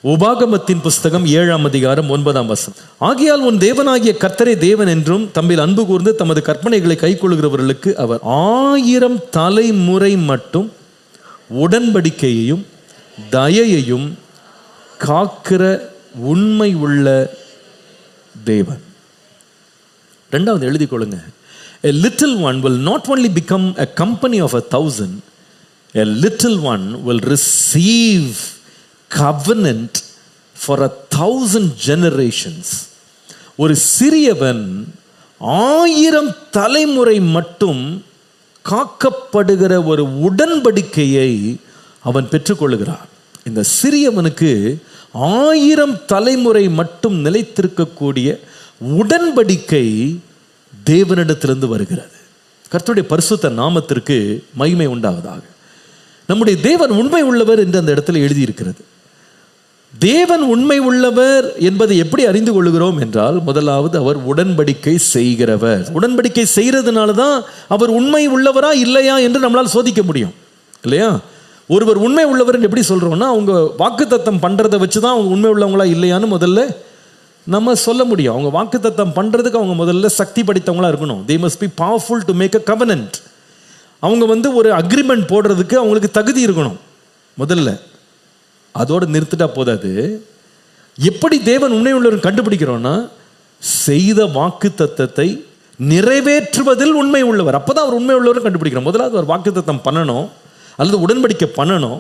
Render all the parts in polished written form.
உபாகமத்தின் புஸ்தகம் 7ஆம் அதிகாரம் 9ஆம் வசனம். ஆகையால் உன் தேவனாகிய கர்த்தரே தேவன் என்றும் தம்மில் அன்பு கூர்ந்து தமது கற்பனைகளை கைக்கொள்கிறவர்களுக்கு அவர் 1000 தலைமுறை மட்டும் உடன்படிக்கையையும் தயையையும் காக்கிற உண்மை உள்ள தேவன். இரண்டாவது எழுதிக் கொள்ளுங்க. A little one will not only become a company of 1,000, a little one will receive covenant for 1,000 generations. ஒரு சிறியவன் 1000 தலைமுறை மட்டும் காக்கப்படுகிற ஒரு உடன்படிக்கையை அவன் பெற்றுக்கொள்கிறான். இந்த சிறியவனுக்கு 1000 தலைமுறை மட்டும் நிலைத்திருக்கக்கூடிய உடன்படிக்கை தேவனிடத்திலிருந்து வருகிறது. கர்த்தருடைய பரிசுத்த நாமத்திற்கு மகிமை உண்டாவதாக. நம்முடைய தேவன் உண்மை உள்ளவர் என்று அந்த இடத்துல எழுதியிருக்கிறது. தேவன் உண்மை உள்ளவர் என்பதை எப்படி அறிந்து கொள்கிறோம் என்றால், முதலாவது அவர் உடன்படிக்கை செய்கிறவர். உடன்படிக்கை செய்கிறதுனால தான் அவர் உண்மை உள்ளவரா இல்லையா என்று நம்மளால் சோதிக்க முடியும், இல்லையா? ஒருவர் உண்மை உள்ளவர் என்று எப்படி சொல்றோம்னா, அவங்க வாக்குத்தத்தம் பண்றதை வச்சுதான் அவங்க உண்மை உள்ளவங்களா இல்லையான்னு முதல்ல நம்ம சொல்ல முடியும். அவங்க வாக்குத்தத்தம் பண்றதுக்கு அவங்க முதல்ல சக்தி படைத்தவங்களா இருக்கணும். they must be powerful to make a covenant. அவங்க ஒரு அக்ரிமெண்ட் போடுறதுக்கு அவங்களுக்கு தகுதி இருக்கணும் முதல்ல. அதோடு நிறுத்திட்டா போதாது. எப்படி தேவன் உண்மை உள்ளவர் கண்டுபிடிக்கிறோம்னா, செய்த வாக்குத்தத்தத்தை நிறைவேற்றுவதில் உண்மை உள்ளவர். அப்பதான் அவர் உண்மை உள்ளவர் கண்டுபிடிக்கிறோம். முதலாவது அவர் வாக்குத்தத்தம் பண்ணணும் அல்லது உடன்படிக்கை பண்ணணும்.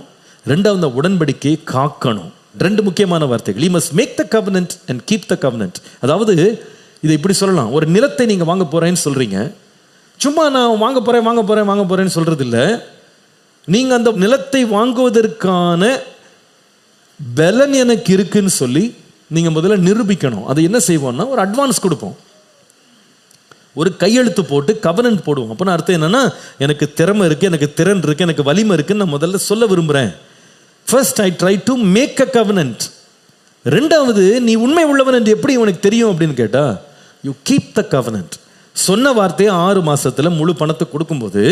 ரெண்டாவது உடன்படிக்கையை காக்கணும். ரெண்டு முக்கியமான வார்த்தைகள். He must make the covenant and keep the covenant. அதாவது இதை இப்படி சொல்லலாம். ஒரு நிலத்தை நீங்க வாங்க போறேன்னு சொல்றீங்க. சும்மா நான் வாங்க போறேன்னு சொல்றது இல்லை. நீங்க அந்த நிலத்தை வாங்குவதற்கான பலன் எனக்கு இருக்குன்னு சொல்லி நீங்க முதல்ல நிரூபிக்கணும். அதை என்ன செய்வோம்னா, ஒரு அட்வான்ஸ் கொடுப்போம், ஒரு கையெழுத்து போட்டு கவனன்ட் போடுவோம். அப்போனா அர்த்தம் என்னன்னா, எனக்கு திறமை இருக்கு, எனக்கு திறன் இருக்கு, எனக்கு வலிமை இருக்குன்னு நான் முதல்ல சொல்ல விரும்புகிறேன். First I try to make a covenant. ரெண்டாவது, நீ உண்மை உள்ளவன் என்று எப்படி உனக்கு தெரியும் அப்படின்னு கேட்டா, யூ கீப் த கவனன்ட். சொன்ன வார்த்தையை 6 மாசத்துல முழு பணத்தை கொடுக்கும்போது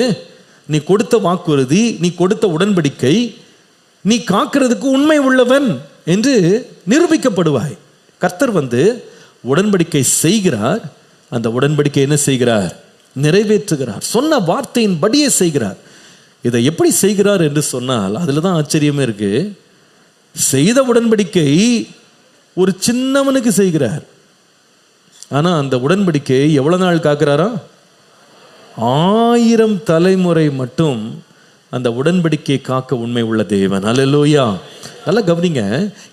நீ கொடுத்த வாக்குறுதி, நீ கொடுத்த உடன்படிக்கை நீ காக்கிறதுக்கு உண்மை உள்ளவன் என்று நிரூபிக்கப்படுவாய். கர்த்தர் உடன்படிக்கை செய்கிறார். அந்த உடன்படிக்கை என்ன செய்கிறார்? நிறைவேற்றுகிறார். சொன்ன வார்த்தையின் படியே செய்கிறார். இதை எப்படி செய்கிறார் என்று சொன்னால், அதில் தான் ஆச்சரியமே இருக்கு. செய்த உடன்படிக்கை ஒரு சின்னவனுக்கு செய்கிறார். ஆனா அந்த உடன்படிக்கை எவ்வளவு நாள் காக்கிறாரா? 1000 தலைமுறை மட்டும் அந்த உடன்படிக்கை காக்க உண்மை உள்ள தேவன். அல்லேலூயா. நல்லா கவனிங்க.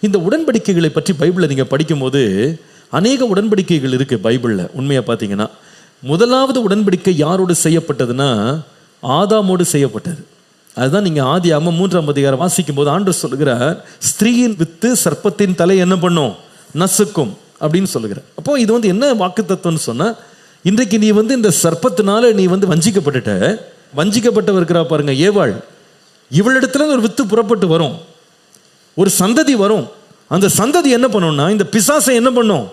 இந்த உடன்படிக்கைகளை பற்றி பைபிளை நீங்க படிக்கும் போது அநேக உடன்படிக்கைகள் இருக்கு பைபிள்ல. உண்மையா பார்த்தீங்கன்னா, முதலாவது உடன்படிக்கை யாரோடு செய்யப்பட்டதுன்னா, ஆதாமோடு செய்யப்பட்டது. அதுதான் நீங்க ஆதியாகமம் 3ஆம் அதிகாரம் வாசிக்கும் போது ஆண்டவர் சொல்லுகிறார், ஸ்திரீயின் வித்து சர்ப்பத்தின் தலை என்ன பண்ணும்? நசுக்கும் அப்படின்னு சொல்லுகிறார். அப்போ இது என்ன வாக்கு தத்துவம்னு சொன்னா, இன்றைக்கு நீ இந்த சர்ப்பத்தினால நீ வஞ்சிக்கப்பட்டுட்ட. வஞ்சிக்கப்பட்டவர் இருக்கிறா பாருங்க, ஏவாள். இவளிடத்துல ஒரு வித்து புறப்பட்டு வரும், ஒரு சந்ததி வரும். அந்த சந்ததி என்ன பண்ணும்னா, இந்த பிசாசை என்ன பண்ணும்?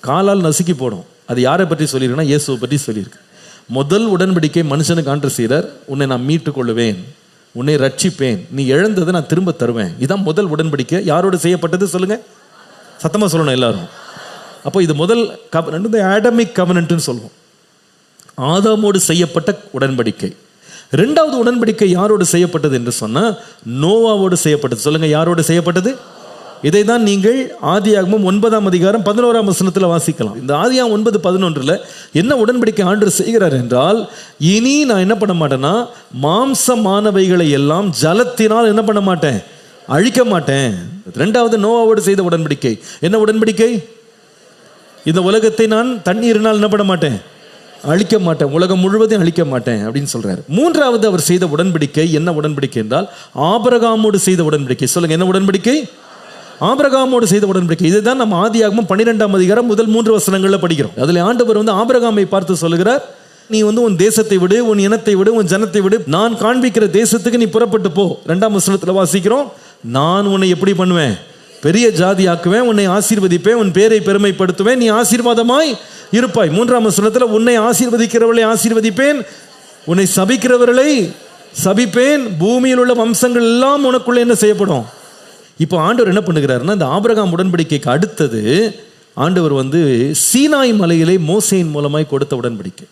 காலால் நசுக்கி போடும். அது யாரை பற்றி சொல்லியிருக்குன்னா, இயேசுவை பற்றி சொல்லியிருக்கு. முதல் உடன்படிக்கை மனுஷனுக்கு ஆண்டவர் செய்கிறார். உன்னை நான் மீட்டுக் கொள்ளுவேன், உன்னை ரட்சிப்பேன், நீ இழந்ததை நான் திரும்ப தருவேன். இதான் முதல் உடன்படிக்கை. யாரோடு செய்யப்பட்டது சொல்லுங்க, சத்தமா சொல்லணும் எல்லாரும். அப்போ இது முதல் கவனன்ட், ஆடமிக் கவனன்ட்னு சொல்லுவோம். ஆதாமோடு செய்யப்பட்ட உடன்படிக்கை. இரண்டாவது உடன்படிக்கை யாரோடு செய்யப்பட்டது என்று சொன்னா, நோவாவோடு செய்யப்பட்டது. சொல்லுங்க, யாரோடு செய்யப்பட்டது? இதை தான் நீங்கள் ஆதியாகமம் 9ஆம் அதிகாரம் 11ஆம் வசனத்தில் வாசிக்கலாம். இந்த ஆதியாகமம் 9:11 என்ன உடன்படிக்கை ஆண்டவர் செய்கிறார் என்றால், இனி நான் என்ன பண்ண மாட்டேன்னா, மாம்சமானவைகளை எல்லாம் ஜலத்தினால் என்ன பண்ண மாட்டேன்? அழிக்க மாட்டேன். இரண்டாவது நோவாவோடு செய்த உடன்படிக்கை. என்ன உடன்படிக்கை? இந்த உலகத்தை நான் தண்ணீரினால் என்ன பண்ண மாட்டேன்? அழிக்க மாட்டேன், உலகம் முழுவதையும் அழிக்க மாட்டேன் அப்படின்னு சொல்றாரு. மூன்றாவது அவர் செய்த உடன்படிக்கை என்ன உடன்படிக்கை என்றால், ஆபிரகாமோடு செய்த உடன்படிக்கை. சொல்லுங்க, என்ன உடன்படிக்கை? ஆபிரகாமோடு செய்த உடன்படிக்கை. இதுதான் நம்ம ஆதியாகமம் 12ஆம் அதிகாரம் முதல் 3 வசனங்கள்ல படிக்கிறோம். அதுல ஆண்டவர் ஆபிரகாமை பார்த்து சொல்லுகிறார், நீ உன் தேசத்தை விடு, உன் இனத்தை விடு, உன் ஜனத்தை விடு, நான் காண்பிக்கிற தேசத்துக்கு நீ புறப்பட்டு போ. 2ஆம் வசனத்துல வாசிக்கிறோம், நான் உன்னை எப்படி பண்ணுவேன்? பெரிய ஜாதி ஆக்குவேன், உன்னை ஆசீர்வதிப்பேன், உன் பேரை பெருமைப்படுத்துவேன், நீ ஆசீர்வாதமாய் இருப்பாய். 3ஆம் வசனத்துல, உன்னை ஆசீர்வதிக்கிறவர்களை ஆசீர்வதிப்பேன், உன்னை சபிக்கிறவர்களை சபிப்பேன், பூமியில் உள்ள வம்சங்கள் எல்லாம் உனக்குள்ள என்ன செய்யப்படும்? இப்போ ஆண்டவர் என்ன பண்ணுகிறாருன்னா, இந்த ஆபிரகாம் உடன்படிக்கைக்கு அடுத்தது ஆண்டவர் வந்து சீனாய் மலையிலே மோசேயின் மூலமாய் கொடுத்த உடன்படிக்கை.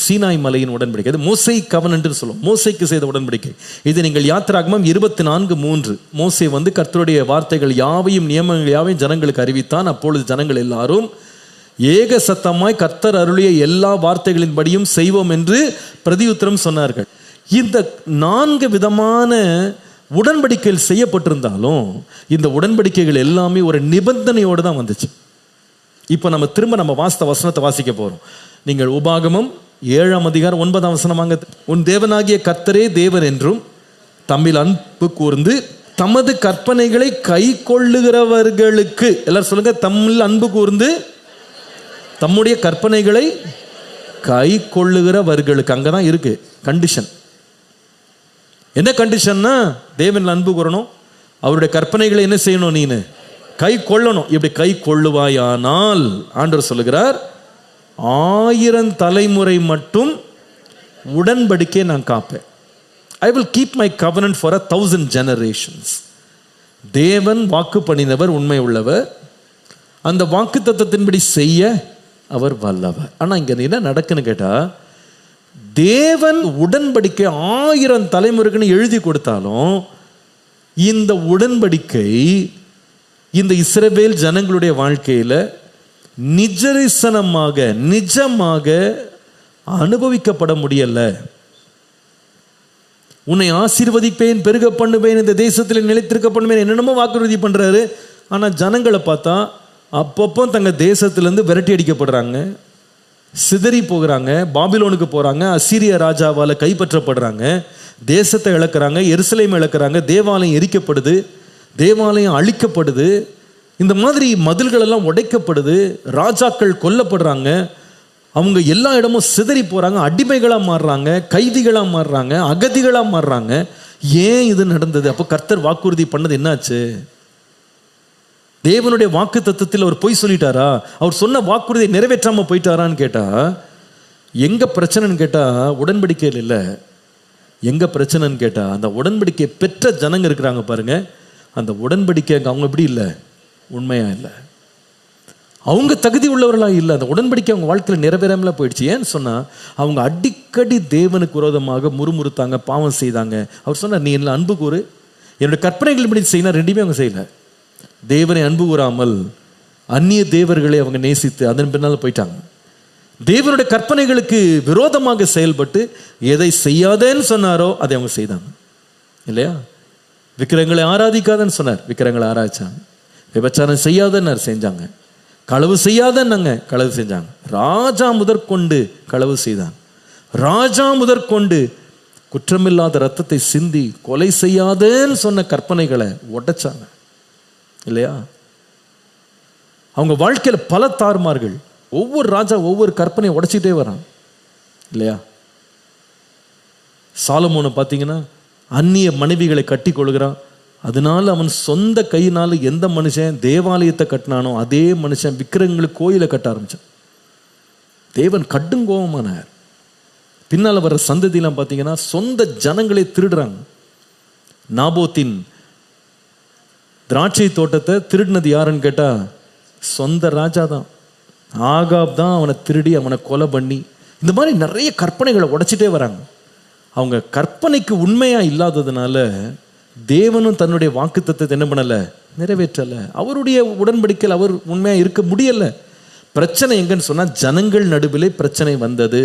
சீனாய் மலையின் உடன்படிக்கை, அது மோசே கவனன்ட் சொல்லும், மோசேக்கு செய்த உடன்படிக்கை. இது நீங்கள் யாத்திராகமம் 24:3. மோசே வந்து கர்த்தருடைய வார்த்தைகள் யாவையும் நியமங்கள் யாவையும் ஜனங்களுக்கு அறிவித்தான். அப்பொழுது ஜனங்கள் எல்லாரும் ஏக சத்தமாய் கர்த்தர் அருளிய எல்லா வார்த்தைகளின்படியும் செய்வோம் என்று பிரதியுத்தரம் சொன்னார்கள். இந்த 4 விதமான உடன்படிக்கைகள் செய்யப்பட்டிருந்தாலும் இந்த உடன்படிக்கைகள் எல்லாமே ஒரு நிபந்தனையோடு தான் வந்துச்சு. இப்போ நம்ம திரும்ப நம்ம வாஸ்த வசனத்தை வாசிக்க போறோம். நீங்கள் உபாகமம் 7ஆம் அதிகாரம் 9ஆம் வசனம் வாங்க. உன் தேவனாகிய கர்த்தரே தேவன் என்றும் தம்மில் அன்பு கூர்ந்து தமது கற்பனைகளை கை கொள்ளுகிறவர்களுக்கு, எல்லாரும் சொல்லுங்க, தம்மில் அன்பு கூர்ந்து தம்முடைய கற்பனைகளை கை கொள்ளுகிறவர்களுக்கு. அங்கதான் இருக்கு கண்டிஷன். என்ன கண்டிஷன்னா, தேவன் அன்பு கூறணும், அவருடைய கற்பனைகளை என்ன செய்யணும், நீனு கை கொள்ளணும். இப்படி கை கொள்ளுவாயானால் ஆண்டவர் சொல்லுகிறார், 1000 தலைமுறை மட்டும் உடன்படிக்கை நான் காப்பேன். I will keep my covenant for 1000 generations. தேவன் வாக்கு பண்ணினவர், உண்மை உள்ளவர், அந்த வாக்கு தத்தத்தின்படி செய்ய அவர் வல்லவர். ஆனா இங்க என்ன நடக்குன்னு கேட்டா, தேவன் உடன்படிக்கை 1000 தலைமுறைக்குன்னு எழுதி கொடுத்தாலும் இந்த உடன்படிக்கை இந்த இஸ்ரவேல் ஜனங்களுடைய வாழ்க்கையில நிஜரிசனமாக நிஜமாக அனுபவிக்கப்பட முடியல. உன்னை ஆசீர்வதிப்பேன், பெருக பண்ணுவேன், இந்த தேசத்தில் நிலைத்திருக்க பண்ணுவேன், என்னென்னமோ வாக்குறுதி பண்றாரு. ஆனா ஜனங்களை பார்த்தா அப்பப்போ தங்க தேசத்திலிருந்து விரட்டி அடிக்கப்படுறாங்க, சிதறி போகிறாங்க, பாபிலோனுக்கு போறாங்க, அசீரிய ராஜாவால் கைப்பற்றப்படுறாங்க, தேசத்தை இழக்கிறாங்க, எருசலேம் இழக்கிறாங்க, தேவாலயம் எரிக்கப்படுது, தேவாலயம் அழிக்கப்படுது, இந்த மாதிரி மதில்கள் எல்லாம் உடைக்கப்படுது, ராஜாக்கள் கொல்லப்படுறாங்க, அவங்க எல்லா இடமும் சிதறி போறாங்க, அடிமைகளாக மாறுறாங்க, கைதிகளாக மாறுறாங்க, அகதிகளாக மாறுறாங்க. ஏன் இது நடந்தது? அப்போ கர்த்தர் வாக்குறுதி பண்ணது என்னாச்சு? தேவனுடைய வாக்கு தத்துவத்தில் அவர் பொய் சொல்லிட்டாரா? அவர் சொன்ன வாக்குறுதியை நிறைவேற்றாம போயிட்டாரான்னு கேட்டா, எங்க பிரச்சனைன்னு கேட்டா உடன்படிக்கையில் இல்லை. எங்க பிரச்சனைன்னு கேட்டா, அந்த உடன்படிக்கை பெற்ற ஜனங்க இருக்கிறாங்க பாருங்க, அந்த உடன்படிக்கை அவங்க எப்படி இல்லை, உண்மையா இல்லை, அவங்க தகுதி உள்ளவர்களா இல்லை, அந்த உடன்படிக்கை அவங்க வாழ்க்கையில் நிறைவேறாமல போயிடுச்சு. ஏன்னு சொன்னா, அவங்க அடிக்கடி தேவனுக்கு விரோதமாக முறுமுறுத்தாங்க, பாவம் செய்தாங்க. அவர் சொன்னார், நீ என்ன அன்பு கூறு, என்னுடைய கற்பனைகள் இப்படி செய்யணும். ரெண்டுமே அவங்க செய்யல. தேவனை அன்பு கூறாமல் அந்நிய தேவர்களை அவங்க நேசித்து அதன் பின்னால் போயிட்டாங்க. தேவனுடைய கற்பனைகளுக்கு விரோதமாக செயல்பட்டு எதை செய்யாதேன்னு சொன்னாரோ அதை அவங்க செய்தாங்க இல்லையா? விக்கிரகங்களை ஆராதிக்காதன்னு சொன்னார், விக்கிரகங்களை ஆராய்ச்சாங்க. விபச்சாரம் செய்யாதன்னு செஞ்சாங்க, களவு செய்யாதன்னாங்க, களவு செஞ்சாங்க. ராஜா முதற்கொண்டு களவு செய்தாங்க, ராஜா முதற்கொண்டு குற்றமில்லாத ரத்தத்தை சிந்தி கொலை செய்யாதேன்னு சொன்ன கற்பனைகளை உடைச்சாங்க இல்லையா? அவங்க வாழ்க்கையில பல தாறுமார்கள். ஒவ்வொரு ராஜா ஒவ்வொரு கற்பனையை உடைச்சிட்டே வரான் இல்லையா? சாலமோனை பார்த்தீங்கன்னா அந்நிய மனைவிகளை கட்டி கொள்கிறான். அதனால அவன் சொந்த கையினால எந்த மனுஷன் தேவாலயத்தை கட்டினானோ அதே மனுஷன் விக்கிரகங்களுக்கு கோயிலை கட்ட ஆரம்பிச்சான். தேவன் கடுங்கோபமானார். பின்னால் வர்ற சந்ததியெல்லாம் பார்த்தீங்கன்னா சொந்த ஜனங்களை திருடுறாங்க. நாபோத்தின் திராட்சை தோட்டத்தை திருடினது யாருன்னு கேட்டா சொந்த ராஜா தான். ஆகாப் தான் அவனை திருடி அவனை கொலை பண்ணி, இந்த மாதிரி நிறைய கற்பனைகளை உடைச்சிட்டே வராங்க. அவங்க கற்பனைக்கு உண்மையா இல்லாததுனால தேவனும் தன்னுடைய வாக்குத்தத்தத்தை என்ன பண்ணல, நிறைவேற்றல. அவருடைய உடன்படிக்கையில் அவர் உண்மையா இருக்க முடியல. பிரச்சனை எங்கன்னு சொன்னா, ஜனங்கள் நடுவிலே பிரச்சனை வந்தது.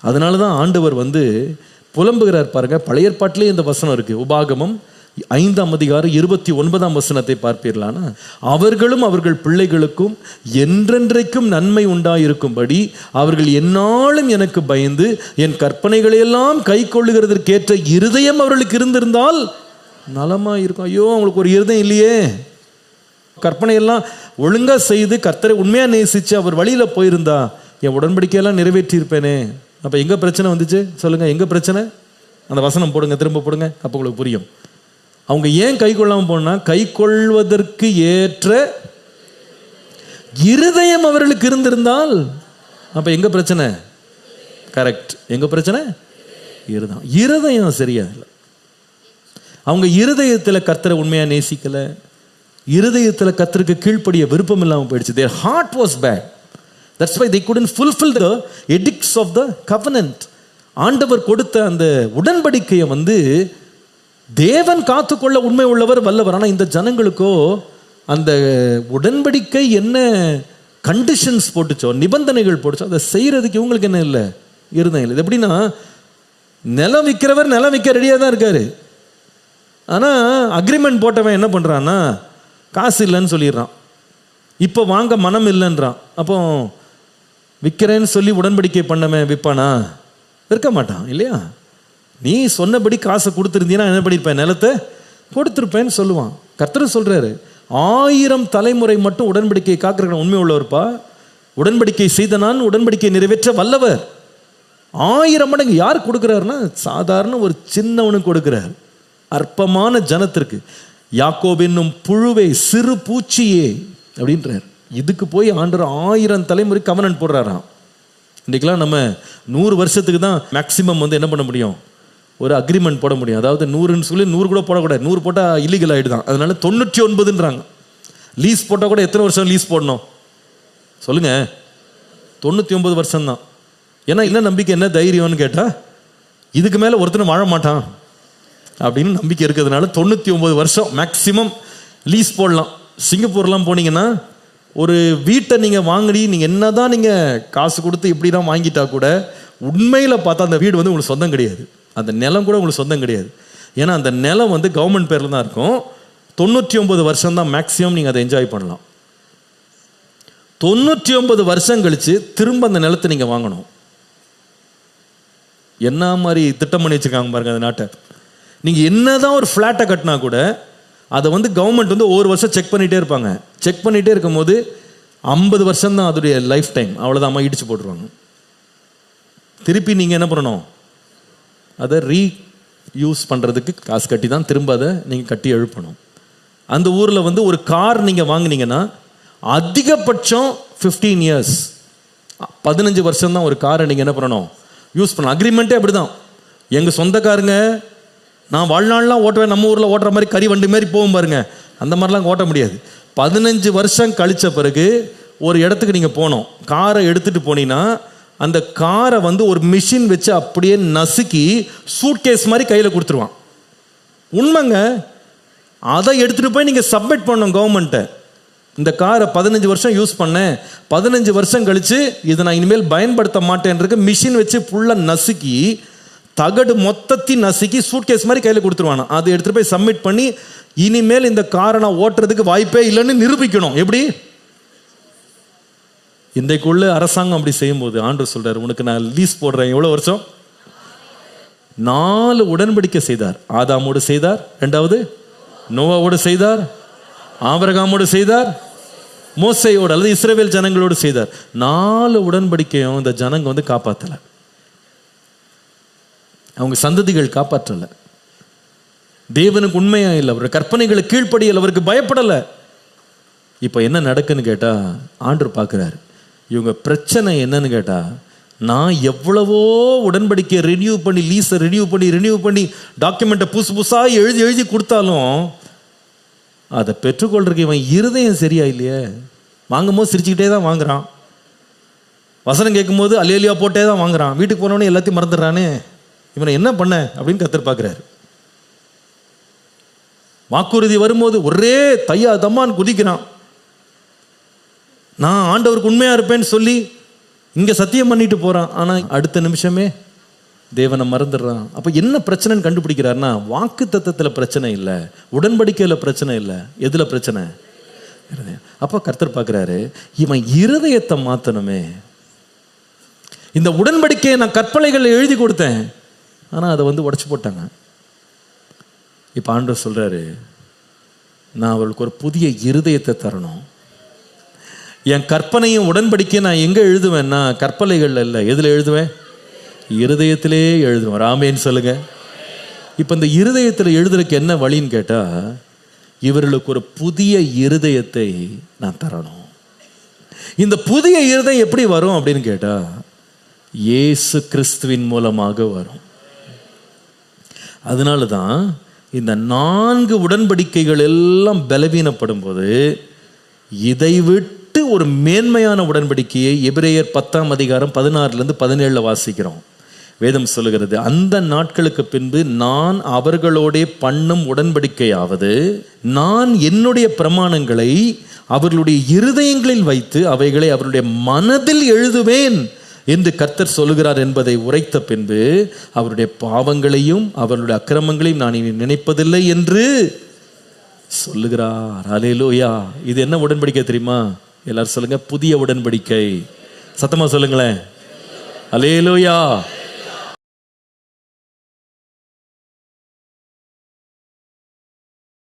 அதனாலதான் ஆண்டவர் புலம்புகிறார் பாருங்க. பழைய ஏற்பாட்டிலே இந்த வசனம் இருக்கு. உபாகமம் 5ஆம் அதிகாரம் 29ஆம் வசனத்தை பார்ப்பீர்களானா, அவர்களும் அவர்கள் பிள்ளைகளுக்கும் என்றென்றைக்கும் நன்மை உண்டாயிருக்கும்படி அவர்கள் எந்நாளும் எனக்கு பயந்து என் கற்பனைகளை எல்லாம் கை கொள்ளுகிறதற்கேற்ற இருதயம் அவர்களுக்கு இருந்திருந்தால் நலமா இருக்கும். ஐயோ, அவங்களுக்கு ஒரு இருதயம் இல்லையே. கற்பனையெல்லாம் ஒழுங்கா செய்து கர்த்தரை உண்மையா நேசிச்சு அவர் வழியில போயிருந்தா என் உடன்படிக்கையெல்லாம் நிறைவேற்றி இருப்பேனே. அப்ப எங்க பிரச்சனை வந்துச்சு சொல்லுங்க? எங்க பிரச்சனை? அந்த வசனம் போடுங்க, திரும்ப போடுங்க, அப்ப உங்களுக்கு புரியும். அவங்க ஏன் கை கொள்ளாம போனா, கை கொள்வதற்கு ஏற்ற இருதயம் அவர்களுக்கு இருந்திருந்தால். அப்ப எங்க பிரச்சனை? கரெக்ட். எங்க பிரச்சனை? இருதயம் சரியா இல்லை. அவங்க இருதயத்தில் கர்த்தரை உண்மையா நேசிக்கல, இருதயத்தில் கர்த்தருக்கு கீழ்ப்படிய விருப்பம் இல்லாமல் போயிடுச்சு. Their heart was bad. That's why they couldn't fulfill the edicts of the covenant. ஆண்டவர் கொடுத்த அந்த உடன்படிக்கையை வந்து தேவன் காத்துக்கொள்ள உண்மை உள்ளவர், வல்லவர். ஆனால் இந்த ஜனங்களுக்கோ அந்த உடன்படிக்கை என்ன கண்டிஷன்ஸ் போட்டுச்சோ, நிபந்தனைகள் போட்டுச்சோ, அதை செய்யறதுக்கு இவங்களுக்கு என்ன இல்லை, இருந்தேன் இல்லை. இது எப்படின்னா, நிலம் விற்கிறவர் நிலம் விற்க ரெடியாக தான் இருக்காரு. ஆனால் அக்ரிமெண்ட் போட்டவன் என்ன பண்ணுறான்னா, காசு இல்லைன்னு சொல்லிடுறான், இப்போ வாங்க மனம் இல்லைன்றான். அப்போ விற்கிறேன்னு சொல்லி உடன்படிக்கை பண்ணவன் விற்பானா? இருக்க மாட்டான் இல்லையா? நீ சொன்னபடி காசை கொடுத்துருந்தீங்கன்னா என்ன பண்ணியிருப்பேன், நிலத்தை கொடுத்துருப்பேன்னு சொல்லுவான். கர்த்தர் சொல்கிறாரு, 1000 தலைமுறை மட்டும் உடன்படிக்கையை காக்கிற உண்மை உள்ளவர்ப்பா. உடன்படிக்கை செய்த நான் உடன்படிக்கை நிறைவேற்ற வல்லவர். 1000 மடங்கு யார் கொடுக்குறாருன்னா, சாதாரண ஒரு சின்னவனுக்கு கொடுக்குறார், அற்பமான ஜனத்திற்கு. யாக்கோபு என்னும் புழுவே, சிறு பூச்சியே அப்படின்றார். இதுக்கு போய் ஆண்டவர் 1000 தலைமுறை கவனன் போடுறாராம். இன்றைக்கெல்லாம் நம்ம 100 வருஷத்துக்கு தான் மேக்சிமம் வந்து என்ன பண்ண முடியும், ஒரு அக்ரிமெண்ட் போட முடியும். அதாவது 100ன்னு சொல்லி 100 கூட போடக்கூடாது, 100 போட்டால் இல்லீகல் ஆகிடுதான். அதனால 99ன்றாங்க. லீஸ் போட்டால் கூட எத்தனை வருஷம் லீஸ் போடணும் சொல்லுங்க? 99 வருஷம்தான். ஏன்னா என்ன நம்பிக்கை, என்ன தைரியம்னு கேட்டால், இதுக்கு மேலே ஒருத்தனை வாழ மாட்டான் அப்படின்னு நம்பிக்கை இருக்கிறதுனால 99 வருஷம் மேக்சிமம் லீஸ் போடலாம். சிங்கப்பூர்லாம் போனீங்கன்னா ஒரு வீட்டை நீங்கள் வாங்கி நீங்கள் என்ன தான் நீங்கள் காசு கொடுத்து இப்படி தான் வாங்கிட்டா கூட உண்மையில் பார்த்தா அந்த வீடு வந்து உங்களுக்கு சொந்தம் கிடையாது, அந்த நிலம் கூட உங்களுக்கு சொந்தம் கிடையாது. ஏன்னா அந்த நிலம் வந்து கவர்மெண்ட் பேரில் தான் இருக்கும். 99 வருஷம் தான் மேக்சிமம் நீங்கள் அதை என்ஜாய் பண்ணலாம். 99 வருஷம் கழித்து திரும்ப அந்த நிலத்தை நீங்கள் வாங்கணும். என்ன மாதிரி திட்டம் பண்ணி வச்சுருக்காங்க பாருங்க அந்த நாட்டை. நீங்கள் என்ன தான் ஒரு ஃப்ளாட்டை கட்டினா கூட அதை வந்து கவர்மெண்ட் வந்து ஒவ்வொரு வருஷம் செக் பண்ணிகிட்டே இருப்பாங்க. செக் பண்ணிகிட்டே இருக்கும் போது 50 வருஷம் தான் அதோடைய லைஃப் டைம், அவ்வளோதான், அம்மா இடிச்சு போட்டுருவாங்க. திருப்பி நீங்கள் என்ன பண்ணணும், அதை ரீயூஸ் பண்ணுறதுக்கு காசு கட்டி தான் திரும்ப அதை நீங்கள் கட்டி எழுப்பணும். அந்த ஊரில் வந்து ஒரு கார் நீங்கள் வாங்கினீங்கன்னா அதிகபட்சம் 15 இயர்ஸ், 15 வருஷம் தான் ஒரு காரை நீங்கள் என்ன பண்ணணும், யூஸ் பண்ணணும். அக்ரிமெண்ட்டே அப்படி தான். எங்கள் சொந்தக்காரங்க நான் வாழ்நாள்லாம் ஓட்டுவேன், நம்ம ஊரில் ஓட்டுற மாதிரி கறி வண்டி மாதிரி போகும் பாருங்க, அந்த மாதிரிலாம் ஓட்ட முடியாது. 15 வருஷம் கழித்த பிறகு ஒரு இடத்துக்கு நீங்கள் போனோம், காரை எடுத்துகிட்டு போனீங்கன்னா அந்த காரை வந்து ஒரு மிஷின் வச்சு அப்படியே நசுக்கி சூட்கேஸ் மாதிரி கையில் கொடுத்துருவான். உண்மைங்க. அதை எடுத்துகிட்டு போய் நீங்கள் சப்மிட் பண்ணணும் கவர்மெண்ட்டை. இந்த காரை 15 வருஷம் யூஸ் பண்ணேன், 15 வருஷம் கழித்து இதை நான் இனிமேல் பயன்படுத்த மாட்டேன்றது மிஷின் வச்சு ஃபுல்லாக நசுக்கி தகடு மொத்தத்தையும் நசுக்கி சூட்கேஸ் மாதிரி கையில் கொடுத்துருவானா. அதை எடுத்துகிட்டு போய் சப்மிட் பண்ணி இனிமேல் இந்த காரை நான் ஓட்டுறதுக்கு வாய்ப்பே இல்லைன்னு நிரூபிக்கணும். எப்படி? இன்றைக்குள்ள அரசாங்கம் அப்படி செய்யும்போது ஆண்டவர் சொல்றாரு, உனக்கு நான் லீஸ் போடுறேன். எவ்வளோ வருஷம்? 4 உடன்படிக்கை செய்தார். ஆதாமோடு செய்தார், 2வது நோவாவோடு செய்தார், ஆபிரகாமோடு செய்தார், மோசேயோடு அல்லது இஸ்ரவேல் ஜனங்களோடு செய்தார். 4 உடன்படிக்கையும் இந்த ஜனங்க வந்து காப்பாற்றலை, அவங்க சந்ததிகள் காப்பாற்றலை. தேவனுக்கு உண்மையா இல்லை, அவருடைய கற்பனைகளை கீழ்ப்படியல், அவருக்கு பயப்படலை. இப்போ என்ன நடக்குன்னு கேட்டால் ஆண்டவர் பார்க்குறாரு, இவங்க பிரச்சனை என்னன்னு கேட்டால், நான் எவ்வளவோ உடன்படிக்கையை ரினியூ பண்ணி, லீஸை ரினியூ பண்ணி டாக்குமெண்ட்டை புதுசாக எழுதி கொடுத்தாலும் அதை பெற்றுக்கொள்றதுக்கு இவன் இருதயம் சரியா இல்லையே. வாங்கும்போது சிரிச்சுக்கிட்டே தான் வாங்குறான், வசனம் கேட்கும்போது அல்லேலியா போட்டே தான் வாங்குறான், வீட்டுக்கு போனோடனே எல்லாத்தையும் மறந்துடுறானே, இவனை என்ன பண்ண அப்படின்னு கர்த்தர் பார்க்குறாரு. வாக்குறுதி வரும்போது ஒரே தையா தம்மான்னு குதிக்கிறான். நான் ஆண்டவருக்கு உண்மையாக இருப்பேன்னு சொல்லி இங்கே சத்தியம் பண்ணிட்டு போகிறான், ஆனால் அடுத்த நிமிஷமே தேவனை மறந்துடுறான். அப்போ என்ன பிரச்சனைன்னு கண்டுபிடிக்கிறாருன்னா, வாக்கு தத்தத்தில் பிரச்சனை இல்லை, உடன்படிக்கையில் பிரச்சனை இல்லை, எதில் பிரச்சனை? அப்போ கர்த்தர் பார்க்குறாரு, இவன் இருதயத்தை மாற்றணுமே. இந்த உடன்படிக்கையை நான் கற்பனைகளில் எழுதி கொடுத்தேன், ஆனால் அதை வந்து உடச்சி போட்டாங்க. இப்போ ஆண்டவர் சொல்கிறாரு, நான் அவர்களுக்கு ஒரு புதிய இருதயத்தை தரணும். என் கற்பனையும் உடன்படிக்கையும் நான் எங்கே எழுதுவேன்னா கற்பனைகள் இல்லை, எதில் எழுதுவேன்? இருதயத்திலே எழுதுவேன். ஆமேன்னு சொல்லுங்க. இப்போ இந்த இருதயத்தில் எழுதுறதுக்கு என்ன வழின்னு கேட்டால், இவர்களுக்கு ஒரு புதிய இருதயத்தை நான் தரணும். இந்த புதிய இருதயம் எப்படி வரும் அப்படின்னு கேட்டால், இயேசு கிறிஸ்துவின் மூலமாக வரும். அதனால தான் இந்த 4 உடன்படிக்கைகள் எல்லாம் பலவீனப்படும் போது இதை விட்டு ஒரு மேன்மையான உடன்படிக்கையை எபிரேயர் 10ஆம் அதிகாரம் 16 17 வாசிக்கிறோம். வேதம் சொல்லுகிறது, அந்த நாட்களுக்கு பின்பு நான் அவர்களோடே பண்ணும் உடன்படிக்கையாவது, நான் என்னுடைய பிரமாணங்களை அவர்களுடைய இருதயங்களில் வைத்து அவைகளை அவருடைய மனதில் எழுதுவேன் என்று கர்த்தர் சொல்லுகிறார் என்பதை உரைத்த பின்பு அவருடைய பாவங்களையும் அவர்களுடைய அக்கிரமங்களையும் நான் இனி நினைப்பதில்லை என்று சொல்லுகிறார். அல்லேலூயா. இது என்ன உடன்படிக்கை தெரியுமா? எல்லாரும் சொல்லுங்க, புதிய உடன்படிக்கை. சத்தமா சொல்லுங்களேன். அல்லேலூயா.